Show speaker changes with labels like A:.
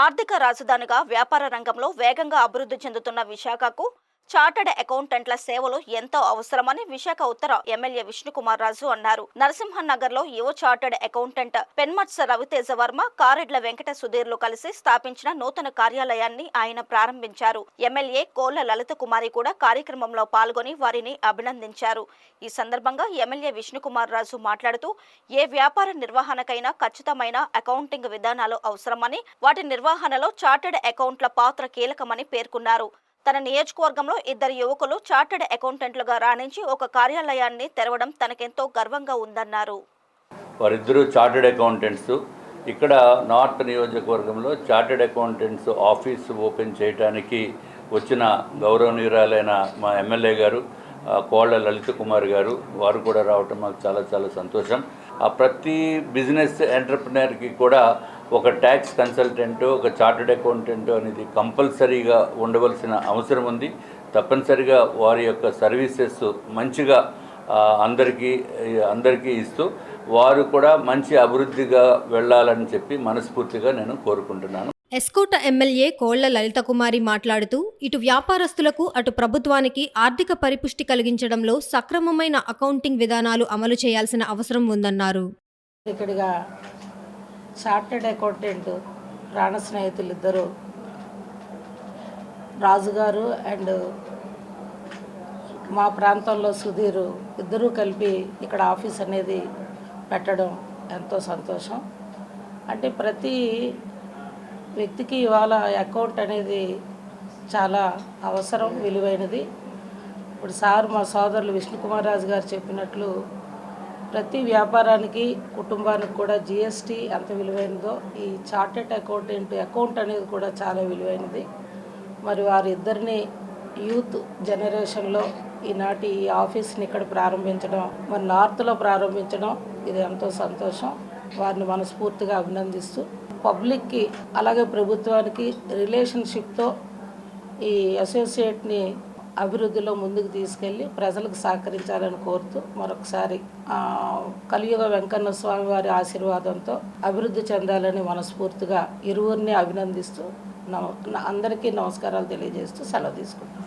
A: ఆర్థిక రాజధానిగా వ్యాపార రంగంలో వేగంగా అభివృద్ధి చెందుతున్న విశాఖకు చార్టర్డ్ అకౌంటెంట్ల సేవలు ఎంతో అవసరమని విశాఖ ఉత్తర ఎమ్మెల్యే విష్ణుకుమార్ రాజు అన్నారు. నరసింహనగర్ లో యువ చార్టర్డ్ అకౌంటెంట్ పెన్మత్స రవితేజ వర్మ, కారెడ్ల వెంకట సుధీర్లు కలిసి స్థాపించిన నూతన కార్యాలయాన్ని ఆయన ప్రారంభించారు. ఎమ్మెల్యే కోళ్ల లలిత కుమారి కూడా కార్యక్రమంలో పాల్గొని వారిని అభినందించారు. ఈ సందర్భంగా ఎమ్మెల్యే విష్ణుకుమార్ రాజు మాట్లాడుతూ, ఏ వ్యాపార నిర్వహణకైనా ఖచ్చితమైన అకౌంటింగ్ విధానాలు అవసరమని, వాటి నిర్వహణలో చార్టర్డ్ అకౌంట్ల పాత్ర కీలకమని పేర్కొన్నారు. తన నియోజకవర్గంలో ఇద్దరు యువకులు చార్టర్డ్ అకౌంటెంట్లుగా రాణించి ఒక కార్యాలయాన్ని తెరవడం తనకెంతో గర్వంగా ఉందన్నారు.
B: వారిద్దరూ చార్టర్డ్ అకౌంటెంట్స్. ఇక్కడ నార్త్ నియోజకవర్గంలో చార్టర్డ్ అకౌంటెంట్స్ ఆఫీస్ ఓపెన్ చేయడానికి వచ్చిన గౌరవనీయురాలైన మా ఎమ్మెల్యే గారు కోళ్ల లలిత కుమార్ గారు, వారు కూడా రావటం మాకు చాలా చాలా సంతోషం. ప్రతి బిజినెస్ ఎంటర్ప్రినర్కి కూడా ఒక ట్యాక్స్ కన్సల్టెంట్, ఒక చార్టర్డ్ అకౌంటెంట్ అనేది కంపల్సరీగా ఉండవలసిన అవసరం ఉంది. తప్పనిసరిగా వారి యొక్క సర్వీసెస్ మంచిగా అందరికీ ఇస్తూ వారు కూడా మంచి అభివృద్ధిగా వెళ్ళాలని చెప్పి మనస్ఫూర్తిగా నేను కోరుకుంటున్నాను.
C: ఎస్కోట ఎమ్మెల్యే కోళ్ల లలిత కుమారి మాట్లాడుతూ, ఇటు వ్యాపారస్తులకు అటు ప్రభుత్వానికి ఆర్థిక పరిపుష్టి కలిగించడంలో సక్రమమైన అకౌంటింగ్ విధానాలు అమలు చేయాల్సిన అవసరం ఉందన్నారు.
D: ఇక్కడిగా చార్టర్డ్ అకౌంటెంట్ ప్రాణ స్నేహితులు ఇద్దరు, రాజుగారు అండ్ మా ప్రాంతంలో సుధీరు, ఇద్దరూ కలిపి ఇక్కడ ఆఫీస్ అనేది పెట్టడం ఎంతో సంతోషం. అంటే ప్రతి వ్యక్తికి ఇవాళ అకౌంట్ అనేది చాలా అవసరం, విలువైనది. ఇప్పుడు మా సోదరులు విష్ణుకుమార్ రాజు గారు చెప్పినట్లు ప్రతి వ్యాపారానికి, కుటుంబానికి కూడా జిఎస్టీ ఎంత విలువైనదో ఈ చార్టర్డ్ అకౌంట్ అనేది కూడా చాలా విలువైనది. మరి వారిద్దరిని యూత్ జనరేషన్లో ఈనాటి ఈ ఆఫీస్ని ఇక్కడ ప్రారంభించడం, మరి నార్త్లో ప్రారంభించడం, ఇది ఎంతో సంతోషం. వారిని మనస్ఫూర్తిగా అభినందిస్తూ, పబ్లిక్కి అలాగే ప్రభుత్వానికి రిలేషన్షిప్తో ఈ అసోసియేట్ని అభివృద్ధిలో ముందుకు తీసుకెళ్ళి ప్రజలకు సహకరించాలని కోరుతూ మరొకసారి కలియుగ వెంకన్న స్వామి వారి ఆశీర్వాదంతో అభివృద్ధి చెందాలని మనస్ఫూర్తిగా ఇరువురిని అభినందిస్తూ అందరికీ నమస్కారాలు తెలియజేస్తూ సెలవు తీసుకుంటాం.